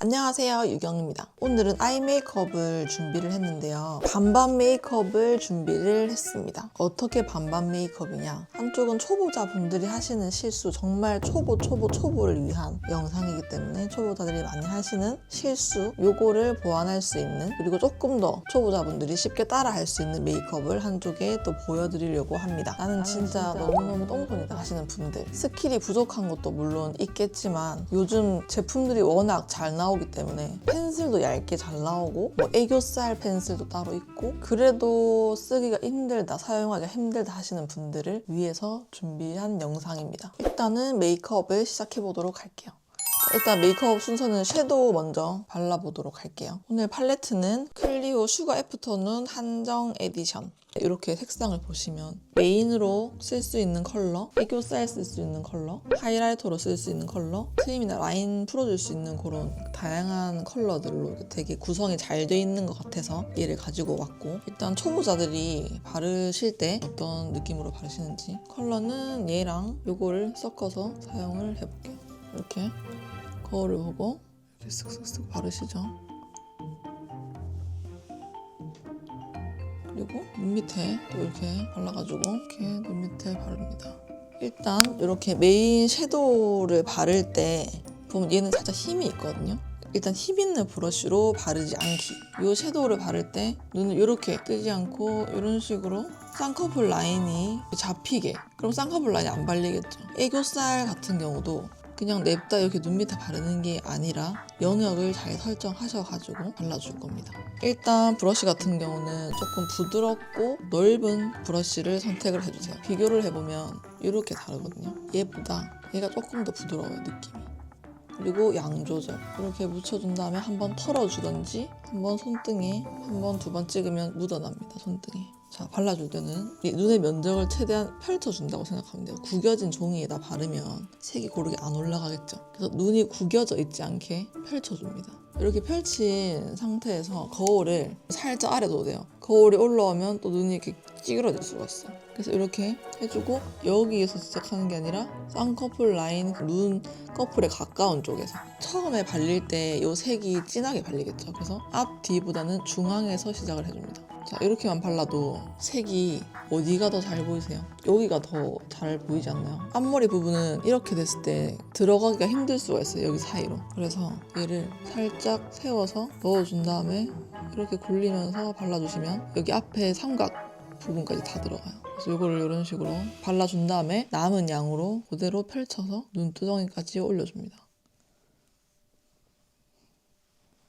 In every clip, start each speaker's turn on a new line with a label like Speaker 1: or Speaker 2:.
Speaker 1: 안녕하세요, 유경입니다. 오늘은 아이 메이크업을 준비를 했는데요. 반반 메이크업을 준비를 했습니다. 어떻게 반반 메이크업이냐? 한쪽은 초보자분들이 하시는 실수, 정말 초보를 위한 영상이기 때문에 초보자들이 많이 하시는 실수, 요거를 보완할 수 있는, 그리고 조금 더 초보자분들이 쉽게 따라 할 수 있는 메이크업을 한쪽에 또 보여드리려고 합니다. 나는 진짜 너무너무 똥손이다 하시는 분들, 스킬이 부족한 것도 물론 있겠지만 요즘 제품들이 워낙 잘 나오기 때문에 펜슬도 얇게 잘 나오고 뭐 애교살 펜슬도 따로 있고 그래도 쓰기가 힘들다, 사용하기가 힘들다 하시는 분들을 위해서 준비한 영상입니다. 일단은 메이크업을 시작해 보도록 할게요. 일단 메이크업 순서는 섀도우 먼저 발라보도록 할게요. 오늘 팔레트는 클리오 슈가 애프터눈 한정 에디션. 이렇게 색상을 보시면 메인으로 쓸 수 있는 컬러, 애교살 쓸 수 있는 컬러, 하이라이터로 쓸 수 있는 컬러, 트림이나 라인 풀어줄 수 있는 그런 다양한 컬러들로 되게 구성이 잘 돼 있는 것 같아서 얘를 가지고 왔고, 일단 초보자들이 바르실 때 어떤 느낌으로 바르시는지 컬러는 얘랑 요거를 섞어서 사용을 해볼게요. 이렇게 거울을 보고 이렇게 쓱쓱쓱 바르시죠. 그리고 눈 밑에 또 이렇게 발라가지고 이렇게 눈 밑에 바릅니다. 일단 이렇게 메인 섀도우를 바를 때 보면 얘는 살짝 힘이 있거든요. 일단 힘 있는 브러쉬로 바르지 않기. 이 섀도우를 바를 때 눈을 이렇게 뜨지 않고 이런 식으로 쌍꺼풀 라인이 잡히게. 그럼 쌍꺼풀 라인이 안 발리겠죠. 애교살 같은 경우도 그냥 냅다 이렇게 눈 밑에 바르는 게 아니라 영역을 잘 설정하셔가지고 발라줄 겁니다. 일단 브러쉬 같은 경우는 조금 부드럽고 넓은 브러쉬를 선택을 해주세요. 비교를 해보면 이렇게 다르거든요. 얘보다 얘가 조금 더 부드러워요, 느낌이. 그리고 양 조절 이렇게 묻혀준 다음에 한번 털어주던지 한번 손등에 한번 두 번 찍으면 묻어납니다, 손등에. 자, 발라줄 때는 이 눈의 면적을 최대한 펼쳐준다고 생각하면 돼요. 구겨진 종이에다 바르면 색이 고르게 안 올라가겠죠. 그래서 눈이 구겨져 있지 않게 펼쳐줍니다. 이렇게 펼친 상태에서 거울을 살짝 아래 둬도 돼요. 거울이 올라오면 또 눈이 이렇게 찌그러질 수가 있어요. 그래서 이렇게 해주고 여기에서 시작하는 게 아니라 쌍꺼풀 라인 눈 커플에 가까운 쪽에서 처음에 발릴 때 이 색이 진하게 발리겠죠. 그래서 앞 뒤보다는 중앙에서 시작을 해줍니다. 자, 이렇게만 발라도 색이 어디가 더 잘 보이세요? 여기가 더 잘 보이지 않나요? 앞머리 부분은 이렇게 됐을 때 들어가기가 힘들 수가 있어요, 여기 사이로. 그래서 얘를 살짝 세워서 넣어준 다음에 이렇게 굴리면서 발라주시면 여기 앞에 삼각 부분까지 다 들어가요. 그래서 이거를 이런 식으로 발라준 다음에 남은 양으로 그대로 펼쳐서 눈두덩이까지 올려줍니다.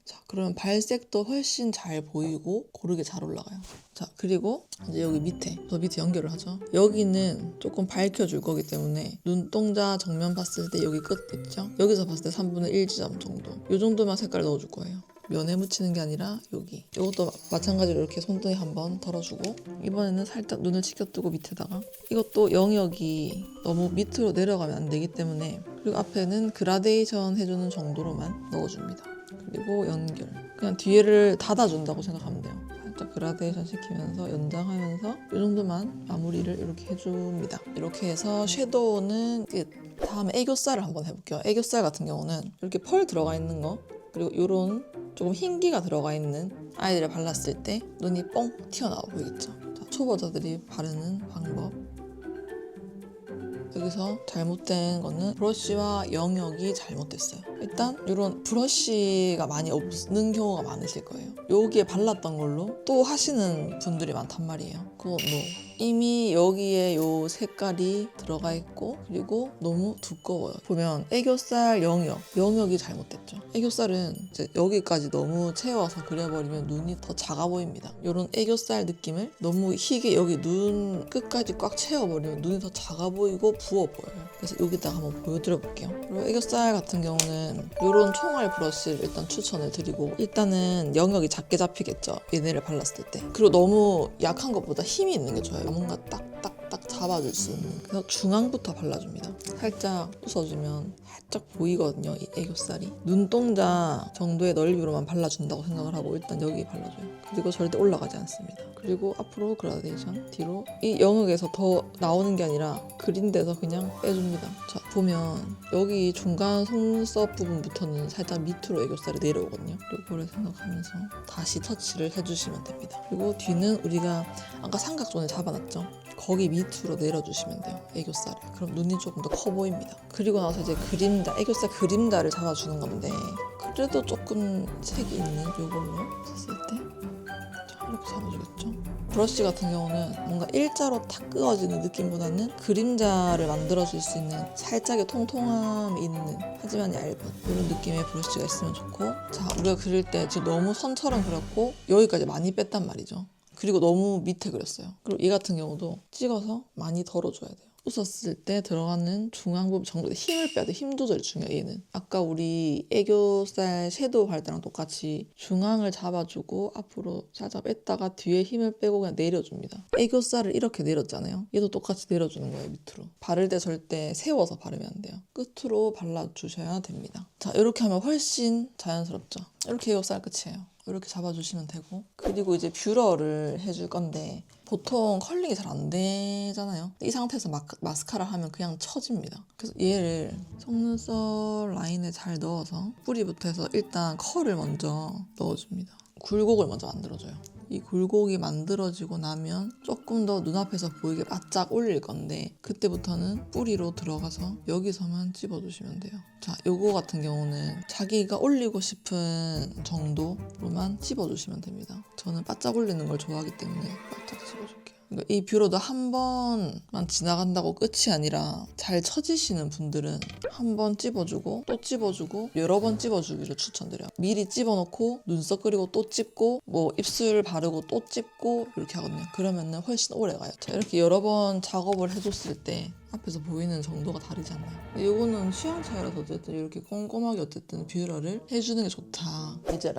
Speaker 1: 자, 그러면 발색도 훨씬 잘 보이고 고르게 잘 올라가요. 자, 그리고 이제 여기 밑에, 저 밑에 연결을 하죠. 여기는 조금 밝혀줄 거기 때문에 눈동자 정면 봤을 때 여기 끝 있죠? 여기서 봤을 때 3분의 1 지점 정도. 이 정도만 색깔 넣어줄 거예요. 면에 묻히는 게 아니라 여기. 이것도 마찬가지로 이렇게 손등에 한번 덜어주고, 이번에는 살짝 눈을 치켜뜨고 밑에다가, 이것도 영역이 너무 밑으로 내려가면 안 되기 때문에, 그리고 앞에는 그라데이션 해주는 정도로만 넣어줍니다. 그리고 연결. 그냥 뒤를 닫아준다고 생각하면 돼요. 살짝 그라데이션 시키면서 연장하면서 이 정도만 마무리를 이렇게 해줍니다. 이렇게 해서 섀도우는 끝. 다음에 애교살을 한번 해볼게요. 애교살 같은 경우는 이렇게 펄 들어가 있는 거, 그리고 이런 조금 흰기가 들어가 있는 아이들을 발랐을 때 눈이 뻥 튀어나와 보이겠죠. 자, 초보자들이 바르는 방법. 여기서 잘못된 거는 브러쉬와 영역이 잘못됐어요. 일단 이런 브러쉬가 많이 없는 경우가 많으실 거예요. 여기에 발랐던 걸로 또 하시는 분들이 많단 말이에요. 그거 no. 이미 여기에 요 색깔이 들어가 있고, 그리고 너무 두꺼워요. 보면 애교살 영역이 잘못됐죠. 애교살은 이제 여기까지 너무 채워서 그려버리면 눈이 더 작아 보입니다. 이런 애교살 느낌을 너무 희게 여기 눈 끝까지 꽉 채워버리면 눈이 더 작아 보이고 부어 보여요. 그래서 여기다가 한번 보여드려 볼게요. 그리고 애교살 같은 경우는 이런 총알 브러쉬를 일단 추천을 드리고, 일단은 영역이 작게 잡히겠죠, 얘네를 발랐을 때. 그리고 너무 약한 것보다 힘이 있는 게 좋아요. 뭔가 딱딱 딱 잡아줄 수 있는. 그래서 중앙부터 발라줍니다. 살짝 부숴주면 살짝 보이거든요, 이 애교살이. 눈동자 정도의 넓이로만 발라준다고 생각을 하고 일단 여기 발라줘요. 그리고 절대 올라가지 않습니다. 그리고 앞으로 그라데이션, 뒤로. 이 영역에서 더 나오는 게 아니라 그린 데서 그냥 빼줍니다. 자, 보면 여기 중간 속눈썹 부분부터는 살짝 밑으로 애교살이 내려오거든요. 이거를 생각하면서 다시 터치를 해주시면 됩니다. 그리고 뒤는 우리가 아까 삼각존에 잡아놨죠? 거기 밑으로 내려주시면 돼요, 애교살을. 그럼 눈이 조금 더 커 보입니다. 그리고 나서 이제 그림자, 애교살 그림자를 잡아주는 건데 그래도 조금 색이 있는 이걸로 썼을 때 자, 이렇게 잡아주겠죠? 브러쉬 같은 경우는 뭔가 일자로 탁 그어지는 느낌보다는 그림자를 만들어줄 수 있는 살짝의 통통함이 있는 하지만 얇은 이런 느낌의 브러쉬가 있으면 좋고, 자, 우리가 그릴 때 지금 너무 선처럼 그렸고 여기까지 많이 뺐단 말이죠. 그리고 너무 밑에 그렸어요. 그리고 이 같은 경우도 찍어서 많이 덜어줘야 돼요. 웃었을 때 들어가는 중앙 부분 정도 힘을 빼야 돼. 힘 조절이 중요해, 얘는. 아까 우리 애교살 섀도우 할 때랑 똑같이 중앙을 잡아주고 앞으로 살짝 뺐다가 뒤에 힘을 빼고 그냥 내려줍니다. 애교살을 이렇게 내렸잖아요. 얘도 똑같이 내려주는 거예요, 밑으로. 바를 때 절대 세워서 바르면 안 돼요. 끝으로 발라주셔야 됩니다. 자, 이렇게 하면 훨씬 자연스럽죠. 이렇게 애교살 끝이에요. 이렇게 잡아주시면 되고, 그리고 이제 뷰러를 해줄 건데 보통 컬링이 잘 안 되잖아요. 이 상태에서 마스카라 하면 그냥 처집니다. 그래서 얘를 속눈썹 라인에 잘 넣어서 뿌리부터 해서 일단 컬을 먼저 넣어줍니다. 굴곡을 먼저 만들어줘요. 이 굴곡이 만들어지고 나면 조금 더 눈앞에서 보이게 바짝 올릴 건데 그때부터는 뿌리로 들어가서 여기서만 찝어주시면 돼요. 자, 요거 같은 경우는 자기가 올리고 싶은 정도로만 찝어주시면 됩니다. 저는 바짝 올리는 걸 좋아하기 때문에 바짝 찝어줄게요. 그러니까 이 뷰러도 한 번만 지나간다고 끝이 아니라 잘 처지시는 분들은 한 번 찝어주고 또 찝어주고 여러 번 찝어주기를 추천드려요. 미리 찝어놓고 눈썹 그리고 또 찝고 뭐 입술 바르고 또 찝고 이렇게 하거든요. 그러면은 훨씬 오래 가요. 자, 이렇게 여러 번 작업을 해줬을 때 앞에서 보이는 정도가 다르잖아요. 이거는 취향 차이라서 어쨌든 이렇게 꼼꼼하게 어쨌든 뷰러를 해주는 게 좋다. 이제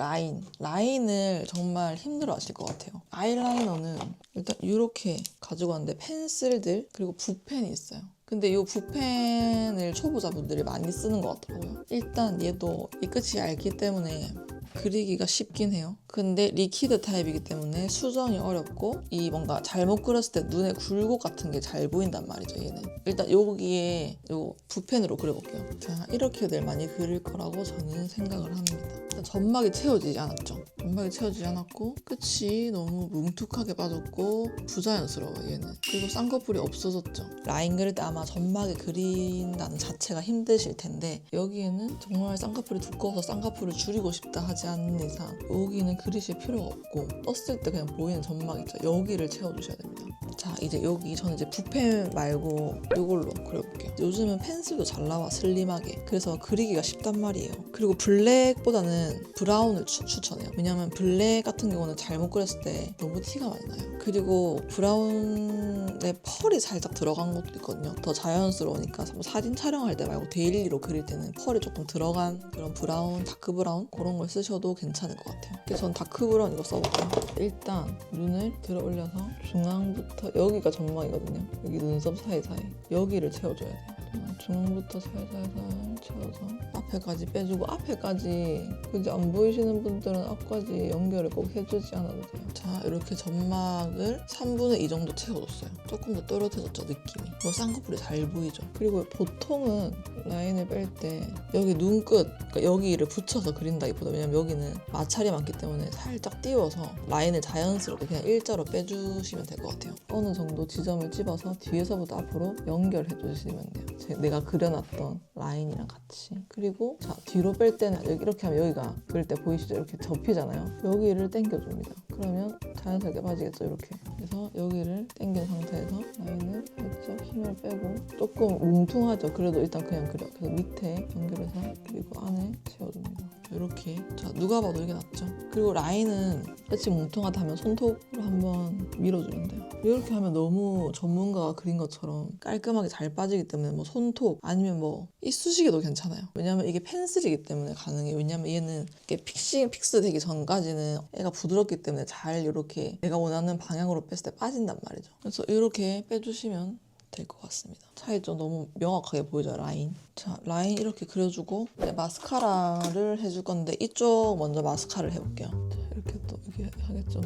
Speaker 1: 라인을 정말 힘들어 하실 것 같아요. 아이라이너는 일단 이렇게 가지고 왔는데 펜슬들 그리고 붓펜이 있어요. 근데 이 붓펜을 초보자분들이 많이 쓰는 것 같더라고요. 일단 얘도 이 끝이 얇기 때문에 그리기가 쉽긴 해요. 근데 리퀴드 타입이기 때문에 수정이 어렵고 이 뭔가 잘못 그렸을 때 눈에 굴곡 같은 게 잘 보인단 말이죠, 얘는. 일단 여기에 요 붓펜으로 그려볼게요. 자, 이렇게들 많이 그릴 거라고 저는 생각을 합니다. 일단 점막이 채워지지 않았죠. 점막이 채워지지 않았고 끝이 너무 뭉툭하게 빠졌고 부자연스러워요, 얘는. 그리고 쌍꺼풀이 없어졌죠. 라인 그릴 때 아마 점막에 그린다는 자체가 힘드실 텐데 여기에는 정말 쌍꺼풀이 두꺼워서 쌍꺼풀을 줄이고 싶다 하지 않는 이상 여기는 그리실 필요가 없고 떴을 때 그냥 보이는 점막 있죠. 여기를 채워주셔야 됩니다. 자, 이제 여기 저는 이제 붓펜 말고 이걸로 그려볼게요. 요즘은 펜슬도 잘 나와, 슬림하게. 그래서 그리기가 쉽단 말이에요. 그리고 블랙보다는 브라운을 추천해요. 왜냐면 블랙 같은 경우는 잘못 그렸을 때 너무 티가 많이 나요. 그리고 브라운에 펄이 살짝 들어간 것도 있거든요. 더 자연스러우니까 사진 촬영할 때 말고 데일리로 그릴 때는 펄이 조금 들어간 그런 브라운, 다크 브라운 그런 걸 쓰셔도 괜찮을 것 같아요. 그래서 전 다크 브라운 이거 써볼게요. 일단 눈을 들어 올려서 중앙부터 여기가 점막이거든요. 여기 눈썹 사이사이 여기를 채워줘야 돼요. 중앙부터 살살살 채워서 앞에까지 빼주고, 앞에까지 그지 안 보이시는 분들은 앞까지 연결을 꼭 해주지 않아도 돼요. 자, 이렇게 점막을 3분의 2 정도 채워줬어요. 조금 더 또렷해졌죠, 느낌이. 뭐 쌍꺼풀이 잘 보이죠. 그리고 보통은 라인을 뺄 때 여기 눈끝, 그러니까 여기를 붙여서 그린다기보다, 왜냐면 여기는 마찰이 많기 때문에 살짝 띄워서 라인을 자연스럽게 그냥 일자로 빼주시면 될 것 같아요. 어느 정도 지점을 찝어서 뒤에서부터 앞으로 연결해 주시면 돼요. 내가 그려놨던 라인이랑 같이. 그리고 자, 뒤로 뺄 때는 이렇게 하면 여기가 그릴 때 보이시죠? 이렇게 접히잖아요. 여기를 당겨줍니다. 그러면 자연스럽게 빠지겠죠, 이렇게. 그래서 여기를 당긴 상태에서 라인을 살짝 힘을 빼고, 조금 뭉퉁하죠? 그래도 일단 그냥 그려. 그래서 밑에 연결해서 그리고 안에 채워줍니다. 이렇게. 자, 누가 봐도 이게 낫죠? 그리고 라인은 살짝 뭉퉁하다 하면 손톱으로 한번 밀어주면 돼요. 이렇게 하면 너무 전문가가 그린 것처럼 깔끔하게 잘 빠지기 때문에 뭐 손톱 아니면 뭐 이쑤시개도 괜찮아요. 왜냐면 이게 펜슬이기 때문에 가능해요. 왜냐면 얘는 이게 픽스 되기 전까지는 애가 부드럽기 때문에 잘 이렇게 내가 원하는 방향으로 뺐을 때 빠진단 말이죠. 그래서 이렇게 빼주시면 될 것 같습니다. 차이점 너무 명확하게 보이죠, 라인. 자, 라인 이렇게 그려주고 이제 마스카라를 해줄 건데 이쪽 먼저 마스카라를 해볼게요. 자, 이렇게 또 이게 하겠죠.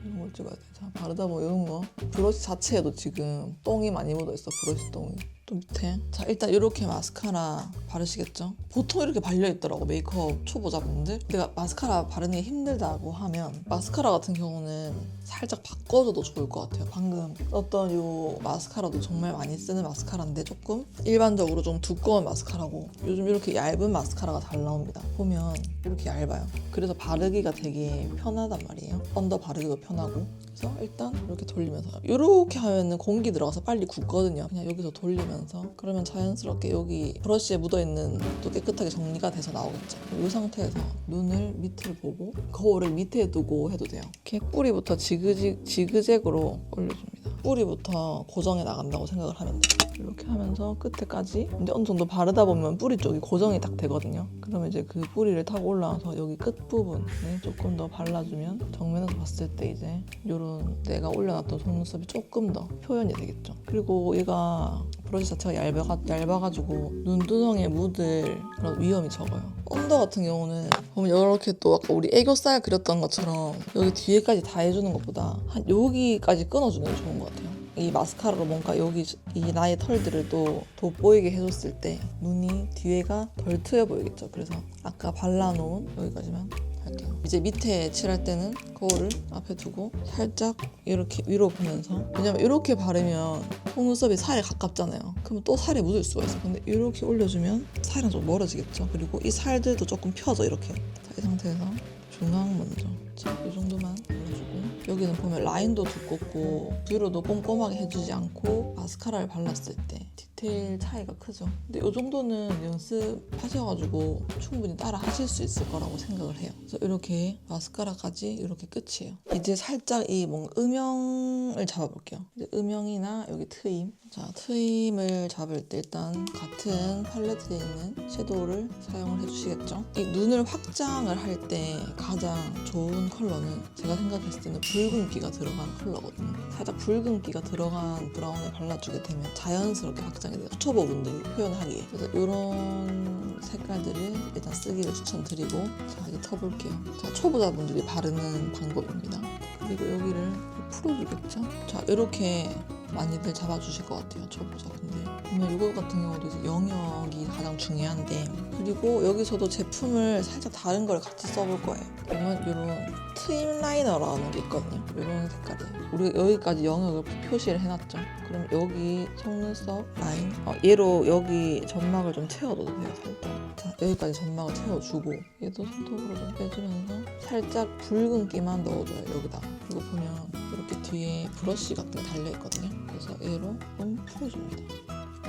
Speaker 1: 이런 걸 찍어야 돼. 자, 바르다 보면 이런 거 브러쉬 자체에도 지금 똥이 많이 묻어있어, 브러쉬 똥이. 또 밑에 자 일단 이렇게 마스카라 바르시겠죠? 보통 이렇게 발려있더라고, 메이크업 초보자분들. 내가 마스카라 바르는 게 힘들다고 하면 마스카라 같은 경우는 살짝 바꿔줘도 좋을 것 같아요. 방금 썼던 이 마스카라도 정말 많이 쓰는 마스카라인데 조금 일반적으로 좀 두꺼운 마스카라고 요즘 이렇게 얇은 마스카라가 잘 나옵니다. 보면 이렇게 얇아요. 그래서 바르기가 되게 편하단 말이에요. 언더 바르기도 편하고. 그래서 일단 이렇게 돌리면서 이렇게 하면은 공기 들어가서 빨리 굳거든요. 그냥 여기서 돌리면서 그러면 자연스럽게 여기 브러쉬에 묻어있는 또 깨끗하게 정리가 돼서 나오겠죠. 이 상태에서 눈을 밑을 보고 거울을 밑에 두고 해도 돼요. 이렇게 뿌리부터 지그재그로 올려줍니다. 뿌리부터 고정해 나간다고 생각을 하면 돼요. 이렇게 하면서 끝에까지 이제 어느 정도 바르다 보면 뿌리 쪽이 고정이 딱 되거든요. 그러면 이제 그 뿌리를 타고 올라와서 여기 끝부분에 조금 더 발라주면 정면에서 봤을 때 이제 이런 내가 올려놨던 속눈썹이 조금 더 표현이 되겠죠. 그리고 얘가 브러쉬 자체가 얇아가지고 눈두덩이에 묻을 그런 위험이 적어요. 언더 같은 경우는 보면 이렇게 또 아까 우리 애교살 그렸던 것처럼 여기 뒤에까지 다 해주는 것보다 한 여기까지 끊어주는 게 좋은 것 같아요. 이 마스카라로 뭔가 여기 이 나의 털들을 또 돋보이게 해줬을 때 눈이 뒤에가 덜 트여 보이겠죠. 그래서 아까 발라놓은 여기까지만 할게요. 이제 밑에 칠할 때는 거울을 앞에 두고 살짝 이렇게 위로 보면서, 왜냐면 이렇게 바르면 속눈썹이 살에 가깝잖아요. 그러면 또 살에 묻을 수가 있어. 근데 이렇게 올려주면 살이랑 좀 멀어지겠죠. 그리고 이 살들도 조금 펴져 이렇게. 자, 이 상태에서 중앙 먼저. 자, 이 정도만 발라주고 여기는 보면 라인도 두껍고 뷰러도 꼼꼼하게 해주지 않고 마스카라를 발랐을 때 디테일 차이가 크죠. 근데 이 정도는 연습하셔가지고 충분히 따라 하실 수 있을 거라고 생각을 해요. 그래서 이렇게 마스카라까지 이렇게 끝이에요. 이제 살짝 이 뭔가 음영을 잡아볼게요. 이제 음영이나 여기 트임. 자, 트임을 잡을 때 일단 같은 팔레트에 있는 섀도우를 사용을 해주시겠죠. 이 눈을 확장을 할 때 가장 좋은 컬러는 제가 생각했을 때는 붉은기가 들어간 컬러거든요. 살짝 붉은기가 들어간 브라운을 발라주게 되면 자연스럽게 확장이 돼요. 초보분들이 표현하기에. 그래서 이런 색깔들을 일단 쓰기를 추천드리고, 자, 이제 펴볼게요. 자, 초보자분들이 바르는 방법입니다. 그리고 여기를 풀어주겠죠. 자, 이렇게 많이들 잡아주실 것 같아요, 초보자분들. 그러면 이거 같은 경우도 이제 영역이 가장 중요한데, 그리고 여기서도 제품을 살짝 다른 걸 같이 써볼 거예요. 그러면 이런 트임 라이너라는 게 있거든요. 이런 색깔이에요. 우리가 여기까지 영역을 표시를 해놨죠. 그럼 여기 속눈썹 라인, 얘로 여기 점막을 좀 채워줘도 돼요, 살짝. 자, 여기까지 점막을 채워주고 얘도 손톱으로 좀 빼주면서 살짝 붉은기만 넣어줘요, 여기다가. 그리고 보면 이렇게 뒤에 브러쉬 같은 게 달려있거든요. 그래서 얘로 좀 풀어줍니다.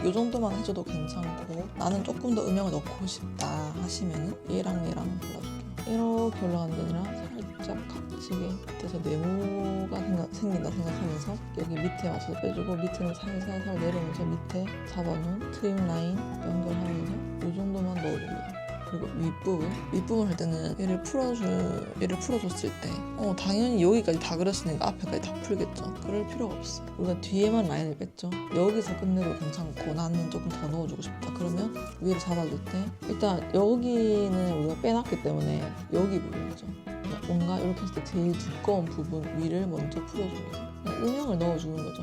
Speaker 1: 이 정도만 해줘도 괜찮고, 나는 조금 더 음영을 넣고 싶다 하시면 얘랑 발라줄게요. 이렇게 올라가는 게 아니라 살짝 각지게 밑에서 네모가 생긴다 생각하면서 여기 밑에 맞춰서 빼주고, 밑에는 살살 내려오면서 밑에 잡아놓은 트임 라인 연결하면서 이 정도만 넣어줍니다. 그리고 윗부분 할 때는 얘를 풀어줬을 때 당연히 여기까지 다 그렸으니까 앞에까지 다 풀겠죠. 그럴 필요가 없어. 우리가 뒤에만 라인을 뺐죠. 여기서 끝내도 괜찮고 나는 조금 더 넣어주고 싶다. 그러면 위를 잡아줄 때 일단 여기는 우리가 빼놨기 때문에 여기 부분이죠. 뭔가 이렇게 했을 때 제일 두꺼운 부분 위를 먼저 풀어줍니다. 음영을 넣어주는 거죠.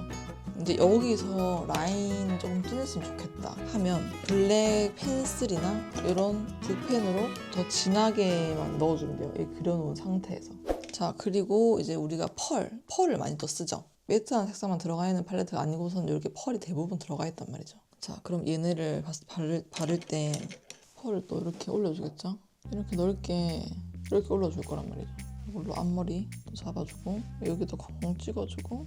Speaker 1: 이제 여기서 라인 조금 진했으면 좋겠다 하면 블랙 펜슬이나 이런 붓펜으로 더 진하게만 넣어주면 돼요. 여기 그려놓은 상태에서. 자, 그리고 이제 우리가 펄을 많이 또 쓰죠. 매트한 색상만 들어가 있는 팔레트가 아니고서는 이렇게 펄이 대부분 들어가 있단 말이죠. 자, 그럼 얘네를 바를 때 펄을 또 이렇게 올려주겠죠. 이렇게 넓게 이렇게 올려줄 거란 말이죠. 이걸로 앞머리 또 잡아주고 여기도 콩 찍어주고.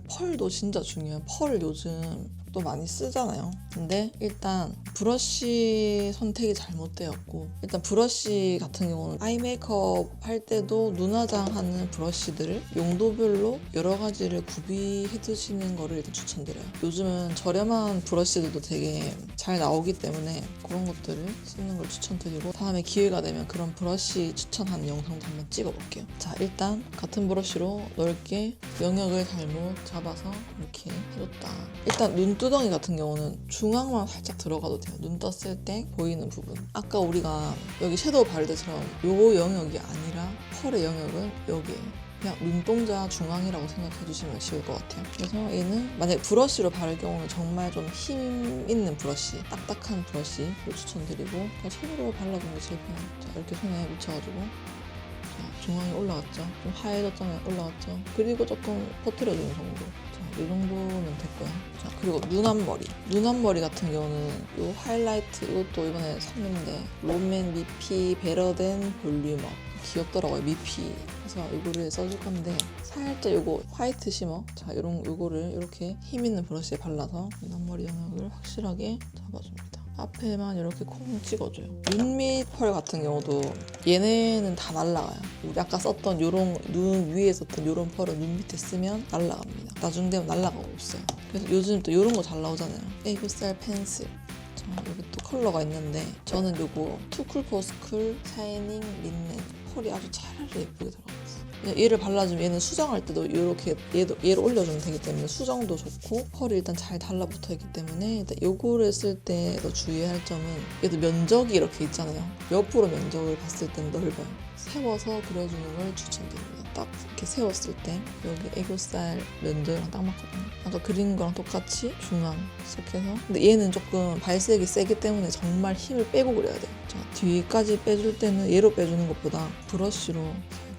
Speaker 1: 펄도 진짜 중요해요. 펄 요즘 또 많이 쓰잖아요. 근데 일단 브러쉬 선택이 잘못되었고, 일단 브러쉬 같은 경우는 아이 메이크업 할 때도 눈화장하는 브러쉬들을 용도별로 여러 가지를 구비해 두시는 거를 일단 추천드려요. 요즘은 저렴한 브러쉬들도 되게 잘 나오기 때문에 그런 것들을 쓰는 걸 추천드리고, 다음에 기회가 되면 그런 브러쉬 추천하는 영상도 한번 찍어볼게요. 자, 일단 같은 브러쉬로 넓게 영역을 잘못 잡아서 이렇게 해줬다. 일단 눈두덩이 같은 경우는 중앙만 살짝 들어가도 돼요. 눈 떴을 때 보이는 부분. 아까 우리가 여기 섀도우 바를 때처럼 요 영역이 아니라 펄의 영역은 여기에요. 그냥 눈동자 중앙이라고 생각해 주시면 쉬울 것 같아요. 그래서 얘는 만약에 브러쉬로 바를 경우는 정말 좀 힘 있는 브러쉬, 딱딱한 브러쉬를 추천드리고, 손으로 발라주는 게 제일 편해요. 자, 이렇게 손에 묻혀가지고, 자, 중앙에 올라갔죠? 좀 하얘졌잖아요. 올라갔죠? 그리고 조금 퍼뜨려주는 정도. 자, 이 정도면 됐고요. 자, 그리고 눈 앞머리. 눈 앞머리 같은 경우는 이 하이라이트, 이것도 이번에 샀는데 롬앤 미피 베러덴 볼륨업. 귀엽더라고요, 미피. 그래서 이거를 써줄 건데, 살짝 요거 화이트 쉬머, 자, 요거를 이렇게 힘 있는 브러쉬에 발라서 눈 앞머리 영역을 확실하게 잡아줍니다. 앞에만 이렇게 콩 찍어줘요. 눈 밑 펄 같은 경우도 얘네는 다 날라가요. 우리 아까 썼던 요런 눈 위에 썼던 요런 펄은 눈 밑에 쓰면 날라갑니다. 나중 되면 날라가고 없어요. 그래서 요즘 또 요런 거 잘 나오잖아요. 애교살 펜슬. 자, 여기 또 컬러가 있는데, 저는 요거 투쿨포스쿨 샤이닝 린넨. 펄이 아주 차라리 예쁘게 들어갔어. 얘를 발라주면 얘는 수정할 때도 이렇게 얘를 올려주면 되기 때문에 수정도 좋고, 펄이 일단 잘 달라붙어 있기 때문에 일단 요거를 쓸 때 더 주의할 점은, 얘도 면적이 이렇게 있잖아요. 옆으로 면적을 봤을 때는 넓어요. 세워서 그려주는 걸 추천드립니다. 딱 이렇게 세웠을 때 여기 애교살 면적이랑 딱 맞거든요. 아까 그린 거랑 똑같이 중앙 시작해서, 근데 얘는 조금 발색이 세기 때문에 정말 힘을 빼고 그려야 돼요. 자, 뒤까지 빼줄 때는 얘로 빼주는 것보다 브러쉬로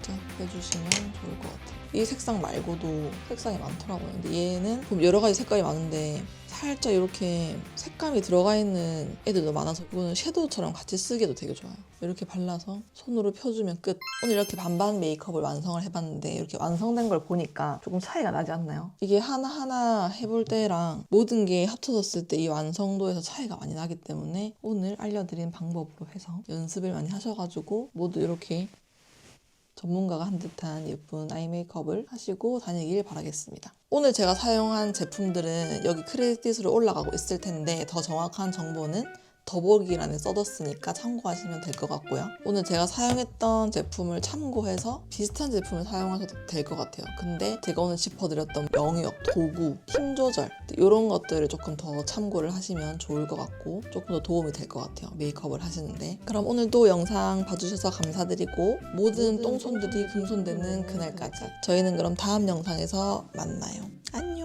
Speaker 1: 살짝 빼주시면 좋을 것 같아요. 이 색상 말고도 색상이 많더라고요. 근데 얘는 보면 여러 가지 색깔이 많은데 살짝 이렇게 색감이 들어가 있는 애들도 많아서 이거는 섀도우처럼 같이 쓰기도 되게 좋아요. 이렇게 발라서 손으로 펴주면 끝. 오늘 이렇게 반반 메이크업을 완성을 해봤는데, 이렇게 완성된 걸 보니까 조금 차이가 나지 않나요? 이게 하나하나 해볼 때랑 모든 게 합쳐졌을 때 이 완성도에서 차이가 많이 나기 때문에 오늘 알려드린 방법으로 해서 연습을 많이 하셔가지고 모두 이렇게 전문가가 한 듯한 예쁜 아이 메이크업을 하시고 다니길 바라겠습니다. 오늘 제가 사용한 제품들은 여기 크레딧으로 올라가고 있을 텐데, 더 정확한 정보는 더보기란에 써뒀으니까 참고하시면 될 것 같고요. 오늘 제가 사용했던 제품을 참고해서 비슷한 제품을 사용하셔도 될 것 같아요. 근데 제가 오늘 짚어드렸던 영역, 도구, 힘 조절 이런 것들을 조금 더 참고를 하시면 좋을 것 같고, 조금 더 도움이 될 것 같아요, 메이크업을 하시는데. 그럼 오늘도 영상 봐주셔서 감사드리고, 모든 똥손들이 금손되는 그날까지 저희는 그럼 다음 영상에서 만나요. 안녕.